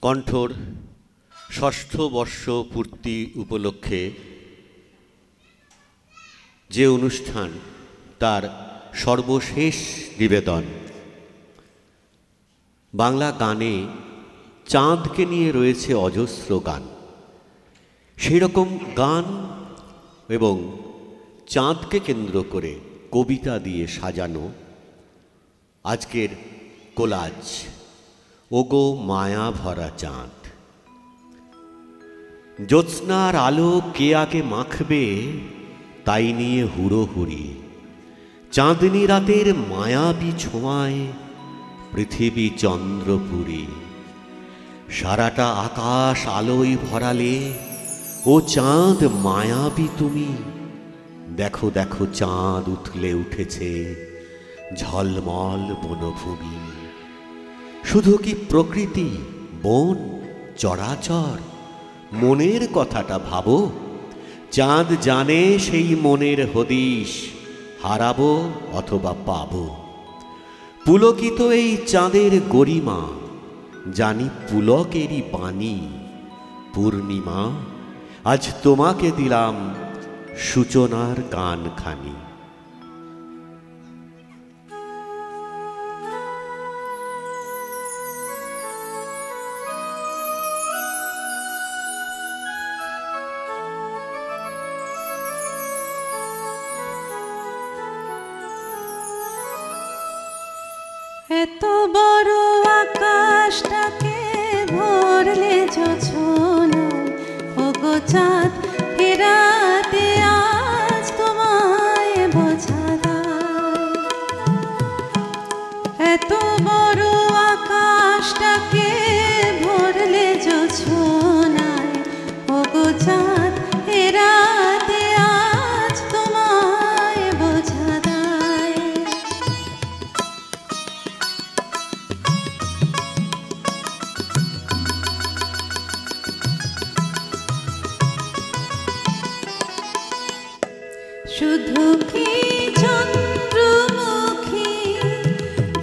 কণ্ঠর ষষ্ঠ বর্ষ পূর্তি উপলক্ষে যে অনুষ্ঠান তার সর্বশেষ নিবেদন। বাংলা গানে চাঁদকে নিয়ে রয়েছে অজস্র গান, সেই রকম গান এবং চাঁদকে কেন্দ্র করে কবিতা দিয়ে সাজানো আজকের কোলাজ ওগো মায়া ভরা চাঁদ। জ্যোৎস্নার আলো কে আগে মাখবে তাই নিয়ে হুড়োহুড়ি, চাঁদনি রাতের মায়াবী ছোঁয়ায় পৃথিবী চন্দ্রপুরী। সারাটা আকাশ আলোয় ভরালে ও চাঁদ মায়াবী তুমি, দেখো দেখো চাঁদ উঠলে উঠেছে ঝলমল বনভূমি। শুধু কি প্রকৃতি, বন, চরাচর, মনের কথাটা ভাবো। চাঁদ জানে সেই মনের হদিশ, হারাবো অথবা পাবো। পুলকিত এই চাঁদের গরিমা, জানি পুলকেরই বাণী। পূর্ণিমা, আজ তোমাকে দিলাম সূচনার গানখানি। এত বড় আকাশটাকে ভরলে জোছনায়, ওগো চাঁদ ফেরাতে আজ তোমায় বোঝা দায়। এত বড় আকাশটাকে ভরলে জোছনায়, ওগো চাঁদ ফেরাতে আজ তোমায় বোঝা দায়। শুধু কি চন্দ্রমুখী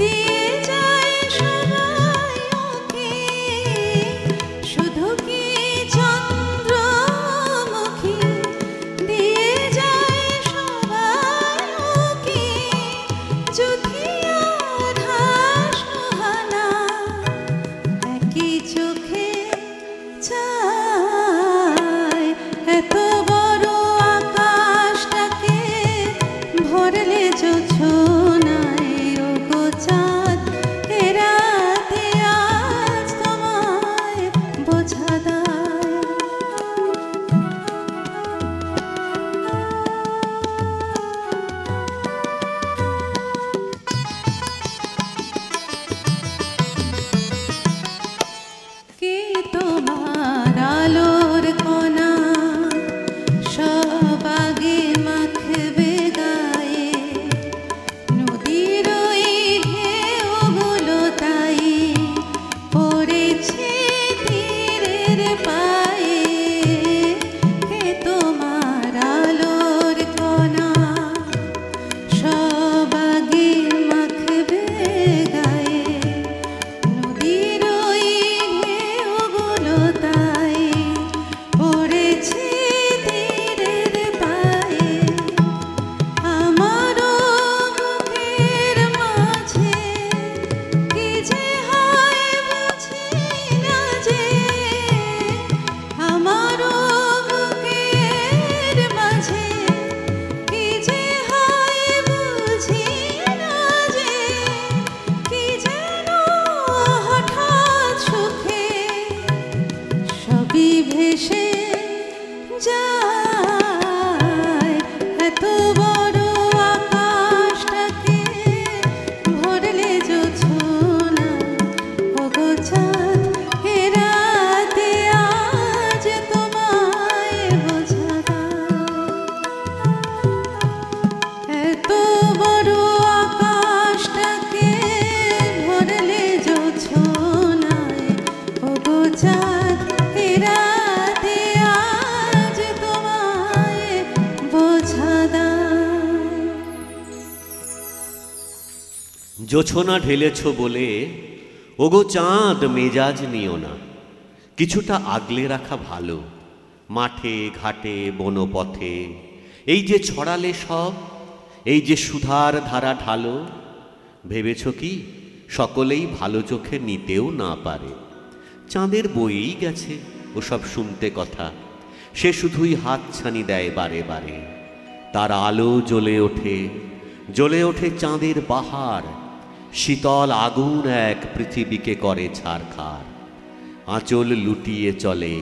দিয়ে যায় সবাই ওকে, শুধু কি চন্দ্রমুখী দিয়ে যায় সবাই ওকে। যুধিয়া আধাস হানা একই চোখে চায়। এত বড় আকাশটাকে ভরলে জোছনায়, ওগো চাঁদ ফেরাতে আজ তোমায় বোঝা দায়। কে তোমার আলোর কণা সব আগে মাখবে গায়ে, নদীর ওই ঢেউগুলো তাই পড়েছে তীরের পায়ে। কে তোমার আলোর কণা সব আগে মাখবে গায়ে, নদীর ওই ঢেউগুলো তাই পড়েছে তীরের পায়ে। আমারও বুকের মাঝে কি যে হয় বুঝি না যে, আমারও বুকের মাঝে কি যে হয় বুঝি না যে। কি যেন হঠাৎ সুখে সবই ভেসে যায়। এত বড় আকাশটাকে ভরলে জোছনায়, ওগো চাঁদ ফেরাতে আজ তোমায় বোঝা দায়। এত বড় আকাশটাকে ভরলে জোছনায়, ওগো চাঁদ ফেরাতে আজ তোমায় বোঝা দায়। জোছনা ঢেলেছ বলে ওগো চাঁদ মেজাজ নিও না, কিছুটা আগলে রাখা ভালো। মাঠে ঘাটে বনপথে এই যে ছড়ালে সব, এই যে সুধার ধারা ঢালো, ভেবেছ কি সকলেই ভালো চোখে নিতেও না পারে? চাঁদের বইয়েই গেছে ওসব শুনতে কথা, সে শুধুই হাতছানি দেয় বারে বারে। তার আলো জ্বলে ওঠে চাঁদের বাহার, শীতল আগুন এক পৃথিবীকে করে ছারখার। আঁচল লুটিয়ে চলে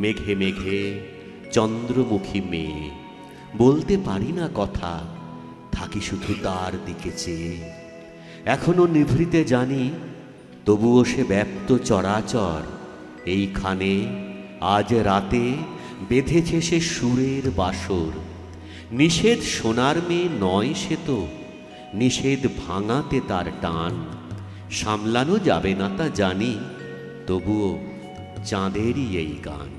মেঘে মেঘে চন্দ্রমুখী মেয়ে, বলতে পারি না কথা, থাকি শুধু তার দিকে চেয়ে। এখনো নিভৃতে জানি, তবুও সে ব্যপ্ত চরাচর এইখানে আজ রাতে বেঁধেছে সে সুরের বাসর। নিষেধ সোনার মেয়ে নয় সে তো, নিষেধ ভাঙাতে তার টান। সামলানো যাবে না তা জানি, তবুও চাঁদেরই এই গান।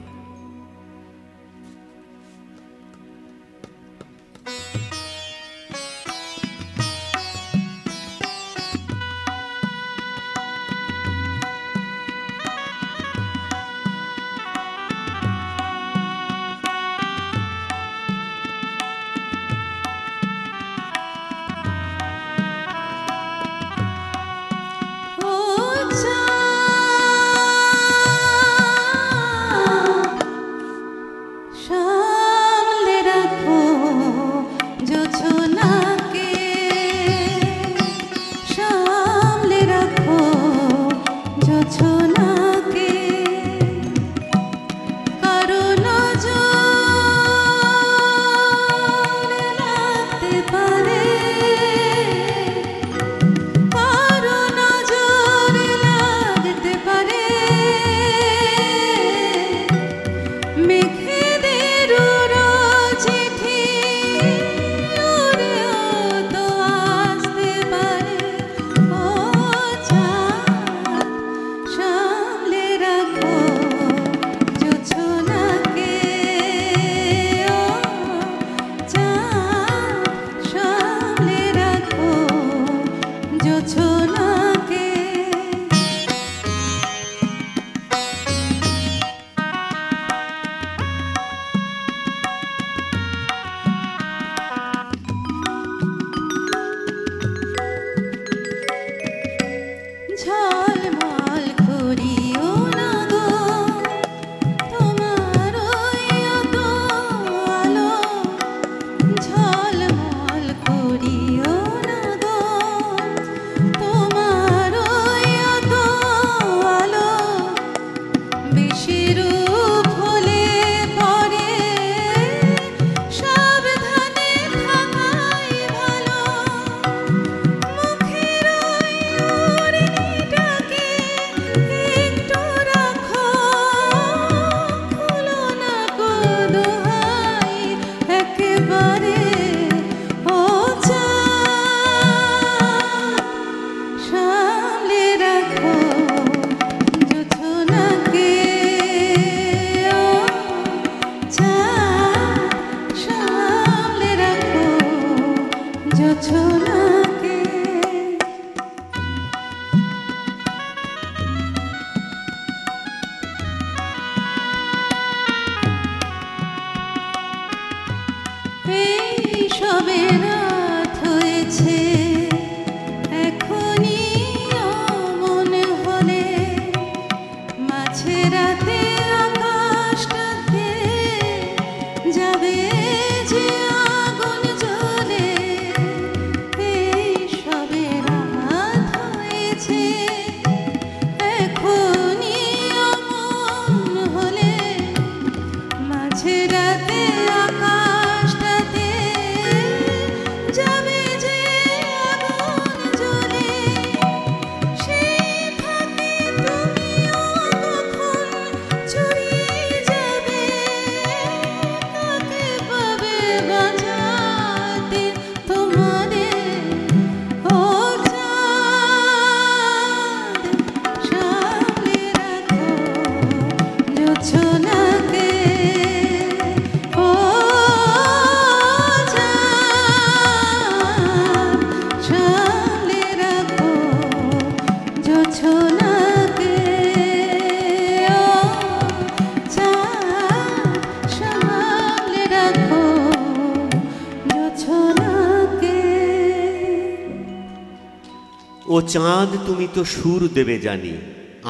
ও চাঁদ তুমি তো সুর দেবে জানি,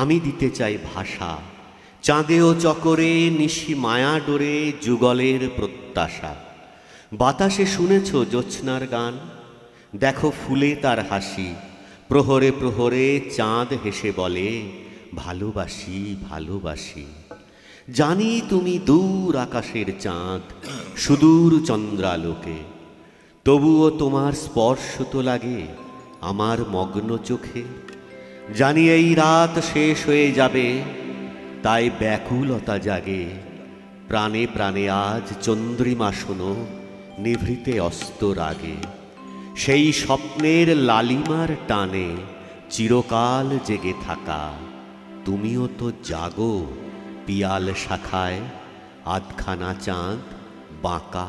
আমি দিতে চাই ভাষা। চাঁদে ও চকরে নিশি মায়া ডোরে যুগলের প্রত্যাশা। বাতাসে শুনেছ জ্যোৎস্নার গান, দেখো ফুলে তার হাসি। প্রহরে প্রহরে চাঁদ হেসে বলে ভালোবাসি ভালোবাসি। জানি তুমি দূর আকাশের চাঁদ, সুদূর চন্দ্রালোকে, তবুও তোমার স্পর্শ তো লাগে আমার মগ্ন চোখে। জানি এই রাত শেষ হয়ে যাবে, তাই ব্যাকুলতা জাগে। প্রাণে প্রাণে আজ চন্দ্রিমা শোনো নিভৃতে অস্ত রাগে। সেই স্বপ্নের লালিমার টানে চিরকাল জেগে থাকা। তুমিও তো জাগো পিয়াল শাখায়, আধখানা চাঁদ বাঁকা।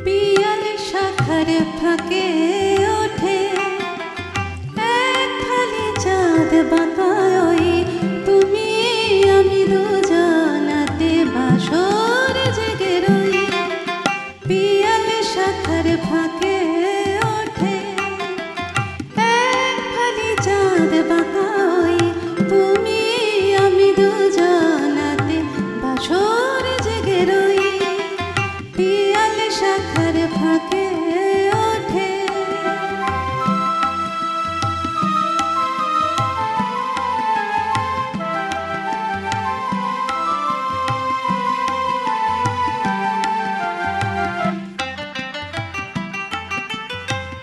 পিয়াল শাখার ফাঁকে ওঠে এক খালি চাঁদ বাঁকা। ওই তুমি আমি দুজনাতে বাসর জেগে রই। পিয়াল শাখার ফাঁকে ওঠে এক খালি চাঁদ বাঁকা। ওই তুমি আমি দুজনাতে বাসর জেগে রই। পিয়াল শাখার ফাঁকে ওঠে।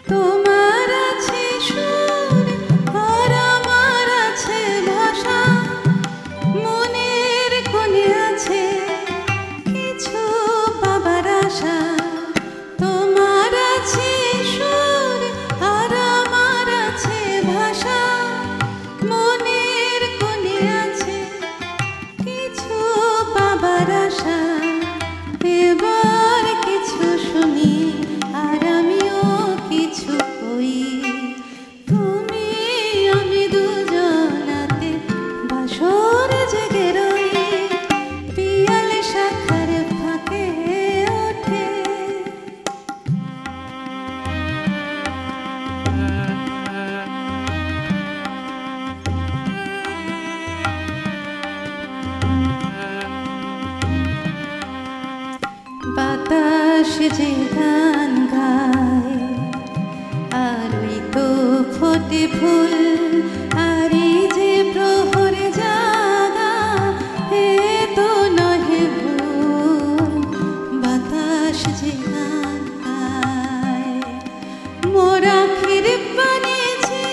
তোমার আছে সুর আর আমার আছে ভাষা। মনের কোণে আছে কিছু পাবার আশা। তোমার আছে সুর আর আমার আছে ভাষা। মনের কোণে আছে কিছু পাবার আশা। এবার কিছু শুনি আর আমিও কিছু কই। তুমি আমি দুজনাতে বাসর জেগে রই। পিয়াল শাখার ফাঁকে ওঠে। বাতাস যে গান গায় আর ওই তো ফোটে ফুল। আর এই যে প্রহরে জাগা এ তো নহে ভুল। বাতাস যে গান গায় মোর আখির বানিয়েছে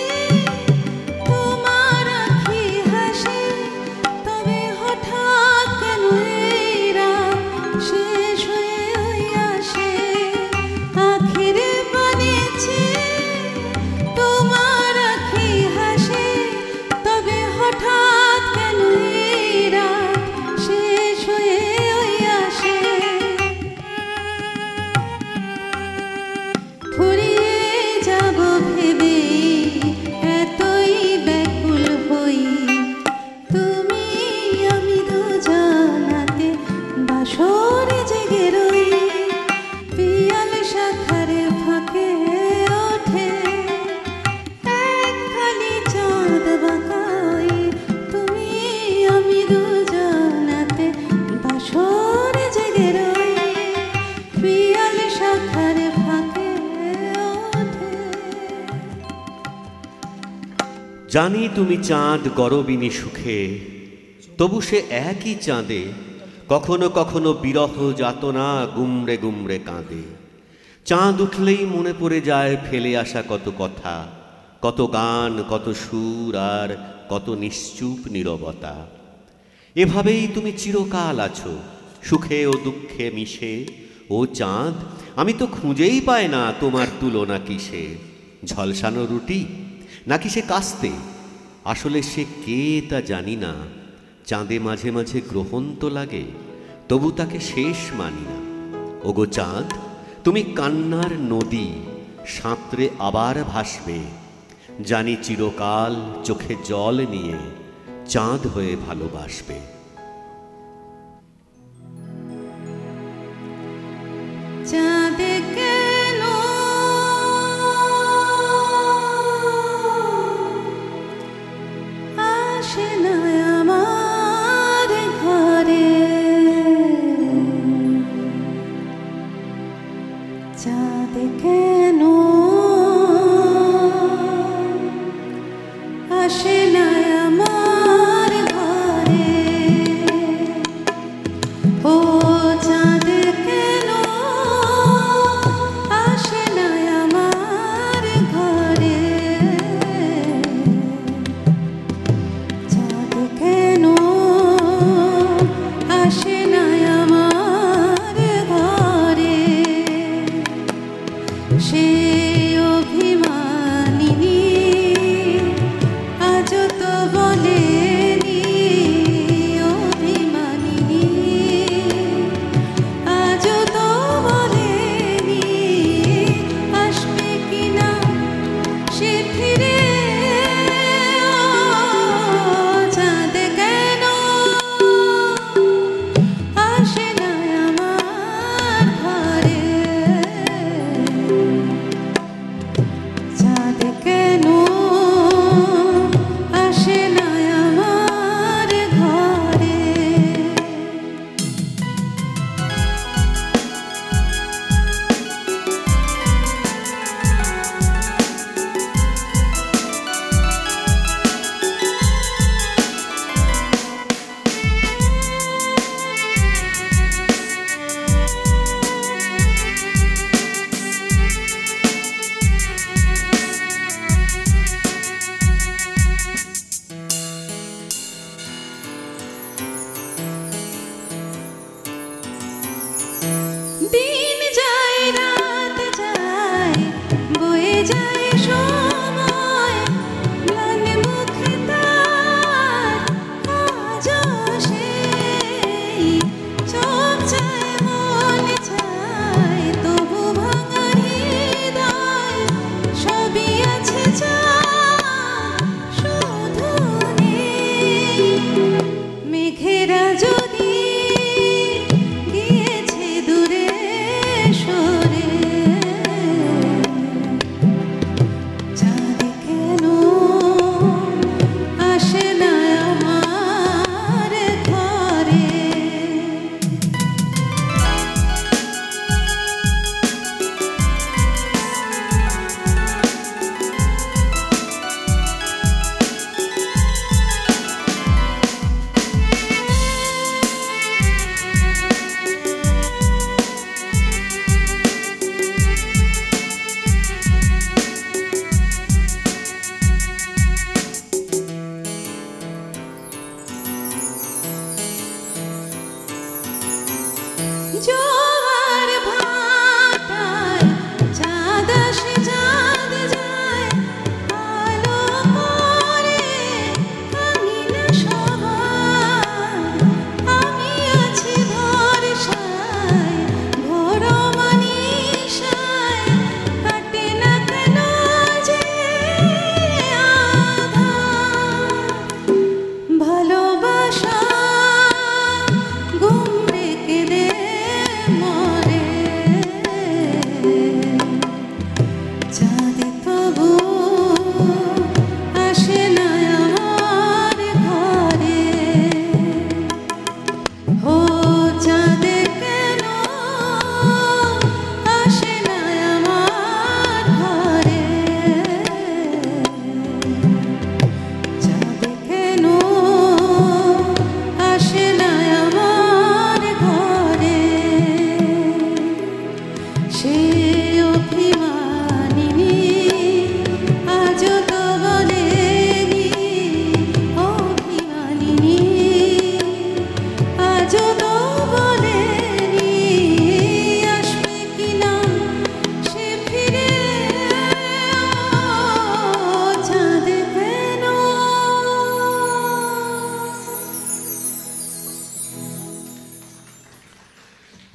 তোমার আখি হাসে। তবে হঠাৎ কেন এই রাত শেষ হয়ে ওই আসে। আখির বানিয়েছে তোমার আখি হাসে। তবে হঠাৎ কেন এই রাত শেষ হয়ে ওই আসে। ফুরিয়ে যাব ভেবে এতই ব্যাকুল হই। তুমি আমি দুজনাতে বাসর জেগে রই। পিয়াল শাখার ফাঁকে ওঠে এক খালি চাঁদ বাঁকা। ওই তুমি আমি দুজনাতে বাসর জেগে রই। পিয়াল শাখার ফাঁকে ওঠে। জানি তুমি চাঁদ গরবিনী সুখে, তবু সে একই চাঁদে কখনো কখনো বিরহ যাতনা গুমড়ে গুমড়ে কাঁদে। চাঁদ উঠলেই মনে পড়ে যায় ফেলে আসা কত কথা, কত গান, কত সুর আর কত নিশ্চুপ নীরবতা। এভাবেই তুমি চিরকাল আছো সুখে ও দুঃখে মিশে। ও চাঁদ, আমি তো খুঁজেই পাই না তোমার তুলনা কিসে। ঝলসানো রুটি নাকি সে কাস্তে, আসলে সে কে তা জানি না। চাঁদে মাঝে মাঝে গ্রহণ তো লাগে, তবু তাকে শেষ মানি না। ওগো চাঁদ, তুমি কান্নার নদী, সাঁতরে আবার ভাসবে। জানি চিরকাল চোখে জল নিয়ে চাঁদ হয়ে ভালোবাসবে। চাঁদ কেন আসে না আমার ঘরে, চাঁদ কেন আসে না আমার ঘরে, ও চাঁদ কেন আসে না আমার ঘরে, চাঁদ কেন আসে না আমার ঘরে, সে অভিমানিনী আজ তো বলেনি, অভিমানিনী আজ তো বলেনি আসবে কিনা সে ফিরে, চাঁদ কেন আসে না আমার ঘরে।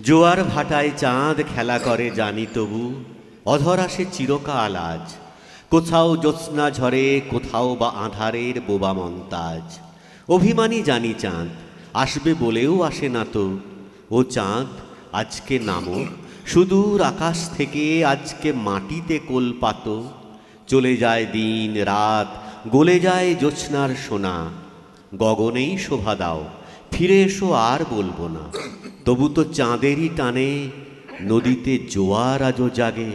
জোয়ার ভাটায় চাঁদ খেলা করে জানি তবু, অধর আসে চিরকাল আজ। কোথাও জ্যোৎস্না ঝরে, কোথাও বা আঁধারের বোবা মন্তাজ। অভিমানী জানি চাঁদ আসবে বলেও আসে না তো। ও চাঁদ আজকে নামো, সুদূর আকাশ থেকে আজকে মাটিতে কোলপাত। চলে যায় দিন রাত, গলে যায় জ্যোৎস্নার সোনা। গগনেই শোভা দাও, ফিরে এসো আর বলবো না। তবু তো চাঁদেরই টানে নদীতে জোয়ার আজও জাগে।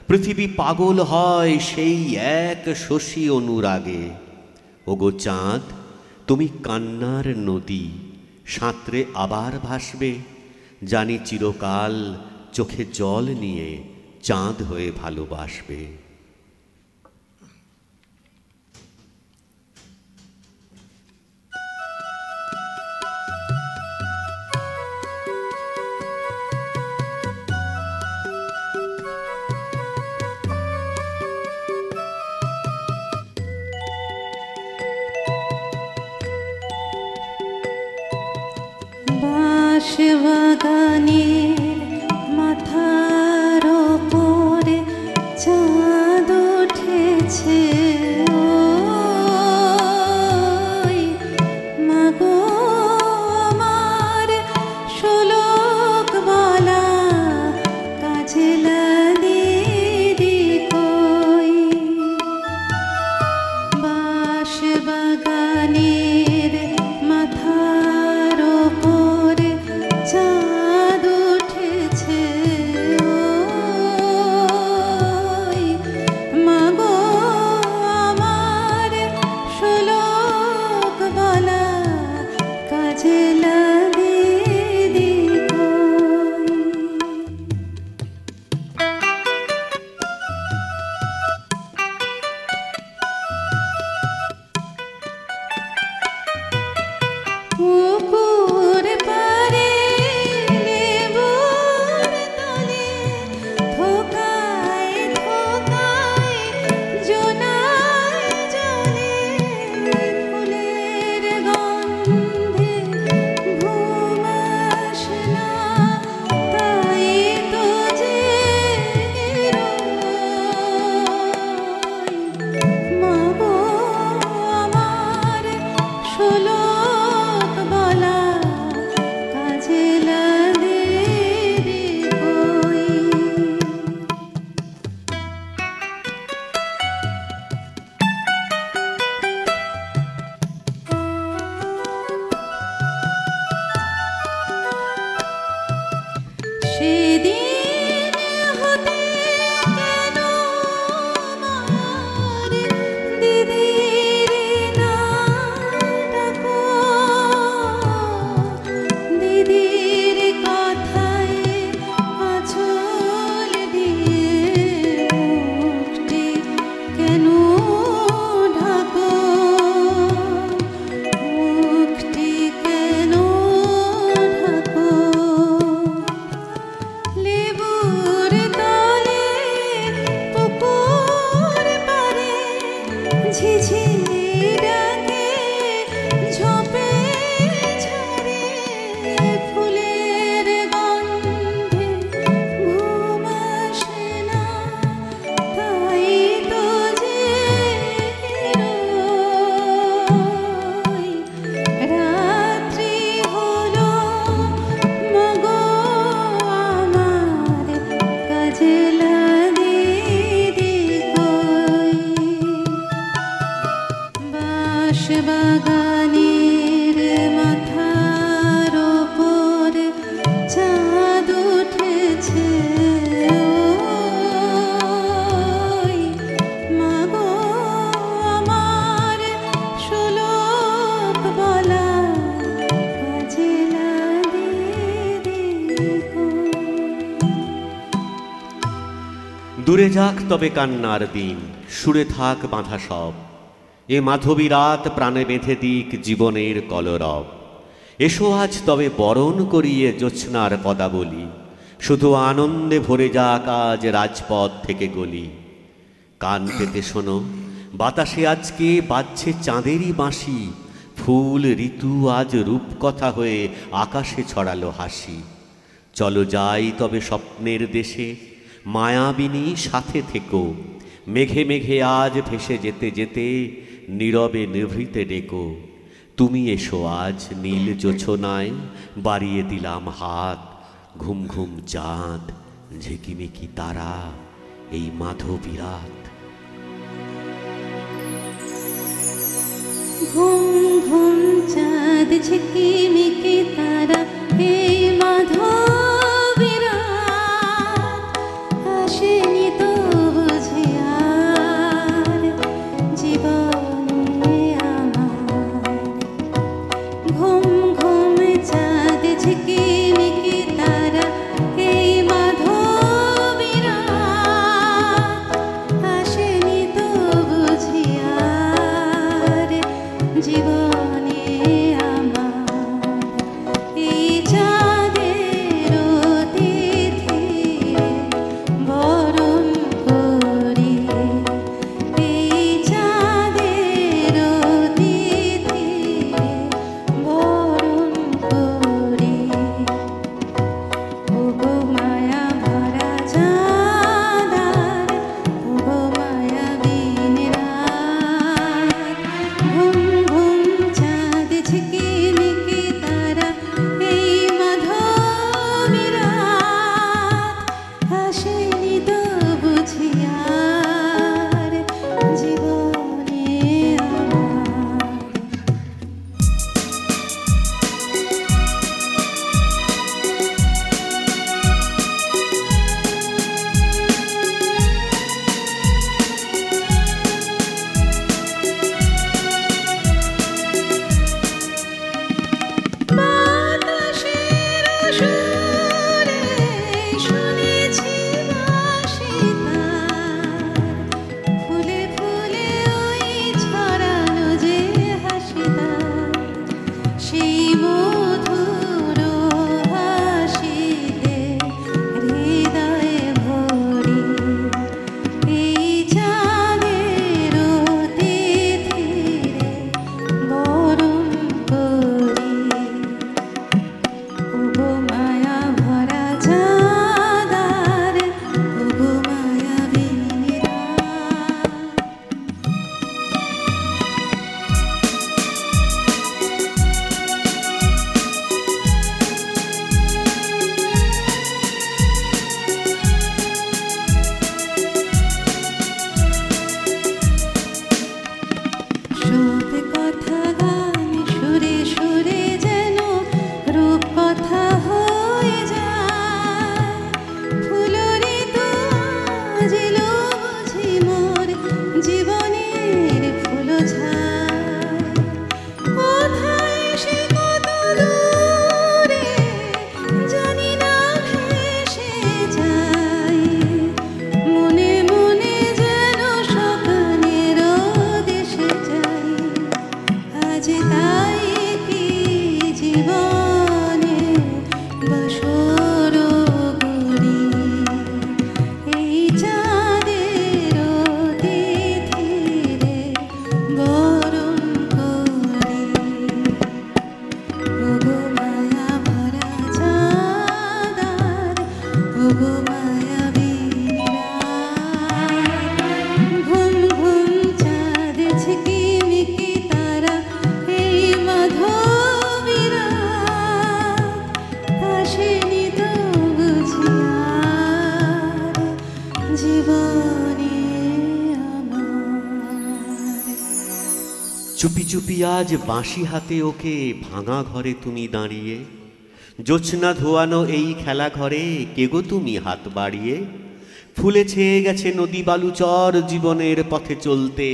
পৃথিবী পাগল হয় সেই এক শশী অনুরাগে। ওগো চাঁদ তুমি কান্নার নদী, সাঁতরে আবার ভাসবে। জানি চিরকাল চোখে জল নিয়ে চাঁদ হয়ে ভালোবাসবে। বাঁশবাগানের মাথার ওপরে চাঁদ উঠেছে। ওই মাগো আমার শোলক বলা কাজলা দিদি কই। বাঁশবাগানের মাথার ওপরে চাঁদ উঠেছে। ওই মাগো আমার শোলক বলা কাজলা দিদি কই। পুকুর পাড়ে লেবুর তলে থোকায় থোকায় জোনাক জলে। ফুলের গন্ধে ঘুম আসে না, তাই তো জেগে রই। মাগো আমার শোলক বলা কাজলা দিদি কই। সেদিন হতে কেন আমার দিদির না ডাকো। দিদির কথায় আঁচল দিয়ে মুখটি কেন ঢাকো। মুখটি কেন ঢাকো। লেবুর তলে পুকুর পাড়ে ঝিঝির ডাকে ঝোপে ঝরে। ফুলের গন্ধে ঘুম আসে না, তাই তো জেগে রই। রাত্রি হলো মাগো আমার কাজলা দিদি কই। বাঁশবাগানের মাথার ওপরে চাঁদ উঠেছে। ওই মাগো আমার শোলক বলা কাজলা দিদি কই। দূরে যাক তবে কান্নার দিন, সুরে থাক বাঁধা সব। এ মাধবী রাত প্রাণে বেঁধে দিক জীবনের কলরব। এসো আজ তবে বরণ করিয়ে জ্যোৎস্নার পদাবলী। শুধু আনন্দে ভরে যাক আজ রাজপথ থেকে গলি। কান পেতে শোনো, বাতাসে আজকে বাজছে চাঁদেরই বাঁশি। ফুল ঋতু আজ রূপকথা হয়ে আকাশে ছড়ালো হাসি। চলো যাই তবে স্বপ্নের দেশে, মায়াবিনী সাথে থেকো, মেঘে মেঘে আজ ভেসে যেতে যেতে নীরবে নিভৃতে ডেকো। তুমি এসো আজ নীল জোছনায়, বাড়িয়ে দিলাম হাত, ঘুম ঘুম চাঁদ, ঝিকিমিকি তারা, এই মাধবী রাত। ঘুম ঘুম চাঁদ ঝিকিমিকি তারা, এই মাধবী রাত, আসেনি তো বুঝি আর জীবনে আমার। ঘুম ঘুম চাঁদ ঝিকিমিকি তারা, এই মাধবী রাত, আসেনি তো বুঝি আর জীবনে আমার। এই চাঁদের অতিথি বরণ করি, এই চাঁদের অতিথি বরণ করি। ওগো মায়া ভরা চাঁদার, ওগো মায়াবিন রাত, ঘুম ঘুম চাঁদ ঝিকিমিকি তারা, এই মাধবী রাত, আসেনি তো বুঝি আর জীবনে আমার। বাতাসের সুরে শুনেছি বাঁশি তার, ফুলে ফুলে ওই ছড়ানো যে হাসি তার, সেই মধুর হাসিতে হৃদয়ে ভরি। এই চাঁদের অতিথিরে বরণ করি। ওগো মায়া ভরা চাঁদার, ওগো মায়াবিন রাত। সব কথা গান সুরে সুরে যেন রূপ কথা হয়ে যায়। ফুলরি তো আজ এলো বুঝি মোর জীবনের ফুলো ঝায়। কোথায় সে কত দূরে জানি না ভেসে যায়, মনে মনে যেন স্বপ্নের দেশে যাই। আজ তাই কি জীবনে বাসর গড়ি, এই চাঁদের অতিথিরে বরণ করি। ওগো মায়া ভরা চাঁদার, ওগো মায়াবিন রাত, ঘুম ঘুম চাঁদ ঝিকিমিকি তারা, এই মাধবী রাত, আসেনি তো বুঝি আর জীবনে আমার। চুপি চুপি আজ বাঁশি হাতে ওকে ভাঙা ঘরে তুমি দাঁড়িয়ে, জোছনা ধোয়ানো এই খেলা ঘরে কে গো তুমি হাত বাড়িয়ে। ফুলে ছেয়ে গেছে নদী বালুচর জীবনের পথে চলতে,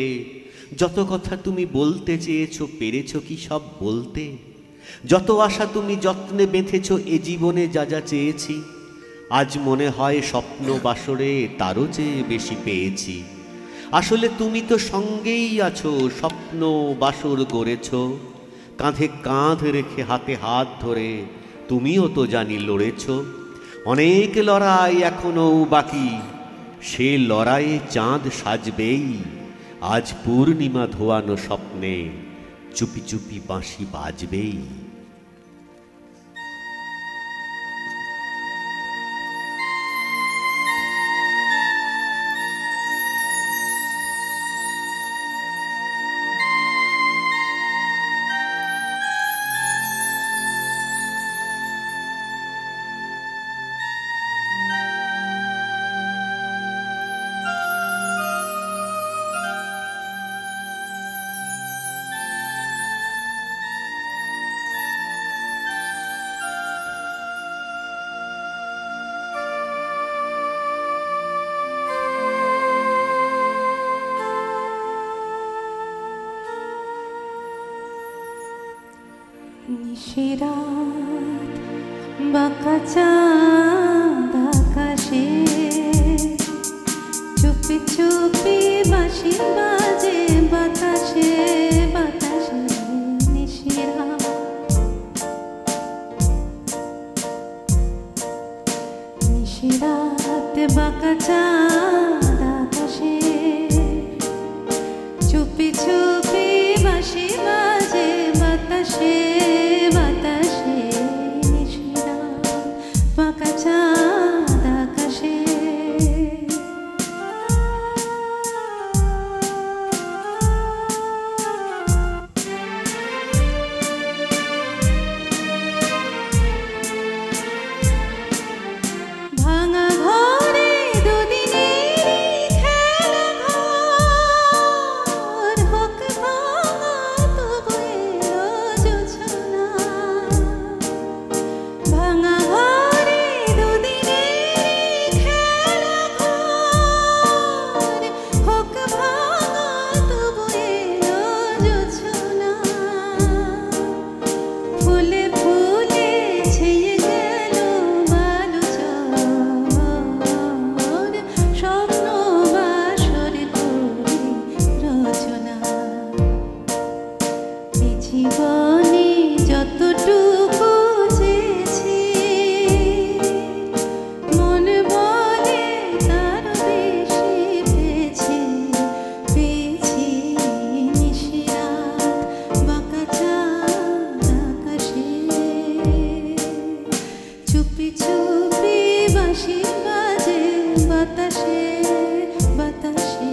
যত কথা তুমি বলতে চেয়েছো পেরেছো কি সব বলতে? যত আশা তুমি যত্নে বেঁধেছো এ জীবনে যা যা চেয়েছি, আজ মনে হয় স্বপ্ন বাসরে তারও চেয়ে বেশি পেয়েছি। আসলে তুমি তো সঙ্গেই আছো, স্বপ্ন বাসর গড়েছ, কাঁধে কাঁধ রেখে হাতে হাত ধরে তুমিও তো জানি লড়েছ। অনেক লড়াই এখনো বাকি, সে লড়াইয়ে চাঁদ সাজবেই। আজ পূর্ণিমা ধোয়ানো স্বপ্নে চুপি চুপি বাঁশি বাজবেই। নিশিরাত বাঁকা চাঁদ আকাশে চুপি চুপি বাঁশি বাজে বাতাসে বাতাসে নিশিরাত নিশিরাত বাঁকা চাঁদ আকাশে চুপি চুপি বাঁশি বাজে বাতাসে বাতাসে নিশিরাত বাঁকা চাঁদ আকাশে ভাঙা ঘরে দুদিনেরই খেলা ঘর হোক ভাঙা তবু এলো জোছনা ভাঙা ঘরে দুদিনেরই খেলা ঘর হোক ভাঙা তবু এলো জোছনা ফুলে ফুলে ছেয়ে গেল বালুচর স্বপ্ন বাসর করে রচনা এই জীবনে যতটুকু চেয়েছি মন বলে তার বেশি পেয়েছি পেয়েছি নিশিরাত বাঁকা চাঁদ আকাশে চুপি চুপি বাঁশি বাজে বাতাসে বাতাসে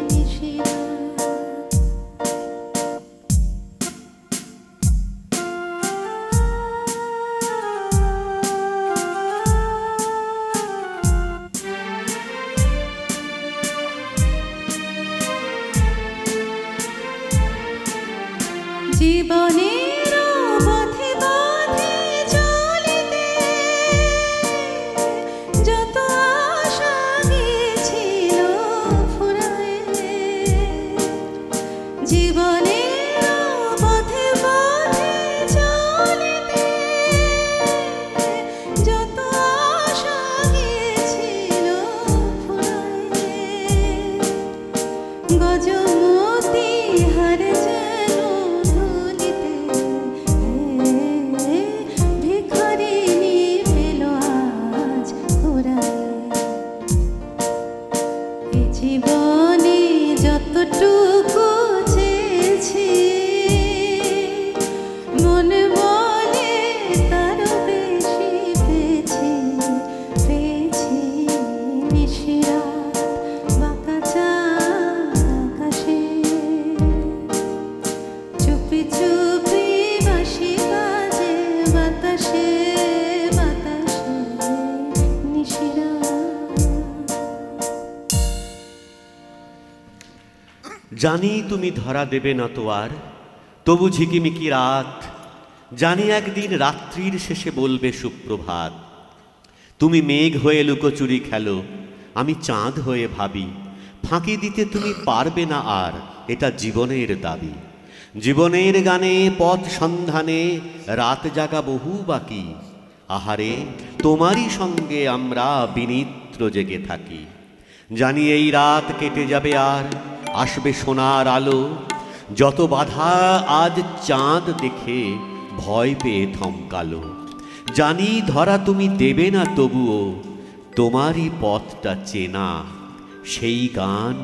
নিশিরাত জীবনের পথে পথে চলিতে যত আশা গিয়েছিল ফুরায়ে জীবনের পথে পথে চলিতে যত আশা গিয়েছিল ফুরায়ে গজমতি হারে যেন ধুলিতে ভিখারিনী পেল আজ ঘোরায় এই জীবনে যতটুকু চেয়েছি মন বলে তারও বেশি পেয়েছি পেয়েছি নিশিরাত বাঁকা চাঁদ আকাশে চুপি চুপি বাঁশি বাজে বাতাসে বাতাসে নিশিরাত জানি তুমি ধরা দেবে না তো আর তবু ঝিকিমিকি রাত জানি একদিন রাত্রির শেষে বলবে সুপ্রভাত তুমি মেঘ হয়ে লুকোচুরি খেলো আমি চাঁদ হয়ে ভাবি ফাঁকি দিতে তুমি পারবে না আর এটা জীবনের দাবি জীবনের গানে পথ সন্ধানে রাত জাগা বহু বাকি আহারে তোমারই সঙ্গে আমরা বিনিদ্র জেগে থাকি জানি এই রাত কেটে যাবে আর আসবে সোনার আলো যত বাধা আজ চাঁদ দেখে ভয় পেয়ে থমকালো জানি ধরা তুমি দেবে না তবুও তোমারই পথটা চেনা সেই গান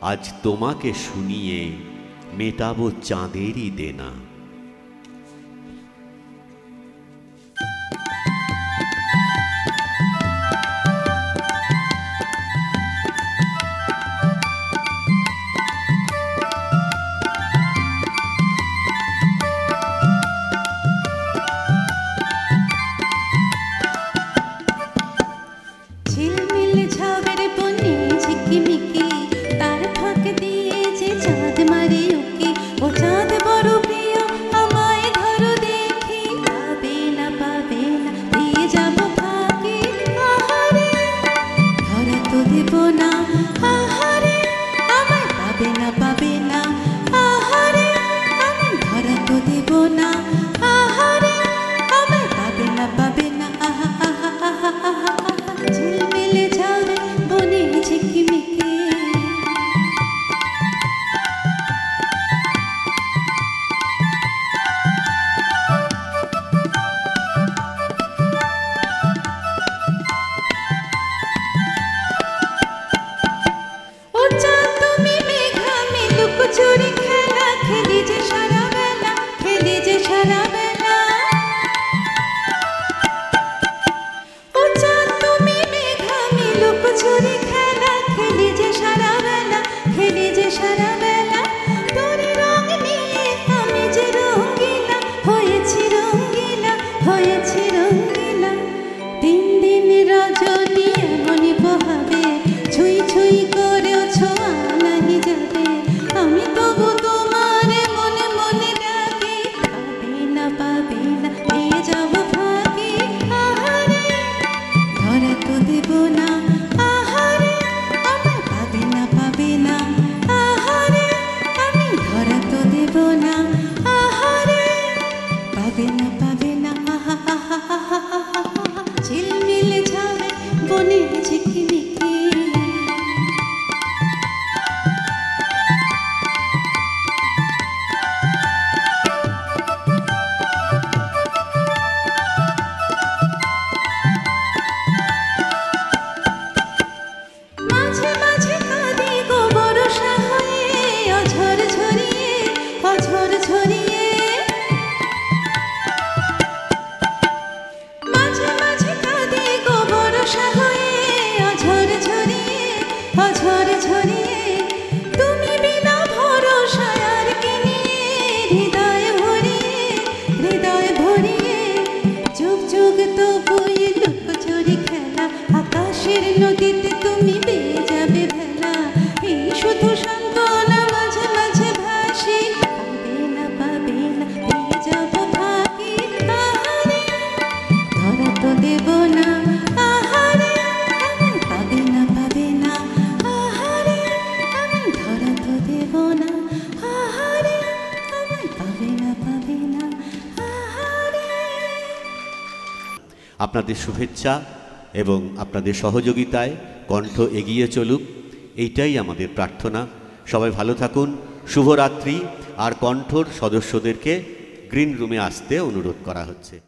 আজ তোমাকে শুনিয়ে মেটাবো চাঁদেরই দেনা ঝিলমিল ঝাবের বনে ঝিকিমিকি তার ফাঁক দিয়ে যে চাঁদ মারে উকি ও চাঁদ বড় প্রিয় দেব না, আহারে আমায় পাবে না, পাবে না, আহারে আমায় ধরা তো দেব না, আহারে আমায় পাবে না, পাবে না, আহারে। আপনাদের শুভেচ্ছা এবং আপনাদের সহযোগিতায় কণ্ঠ এগিয়ে চলুক, এইটাই আমাদের প্রার্থনা। সবাই ভালো থাকুন, শুভরাত্রি। আর কণ্ঠর সদস্যদেরকে গ্রিন রুমে আসতে অনুরোধ করা হচ্ছে।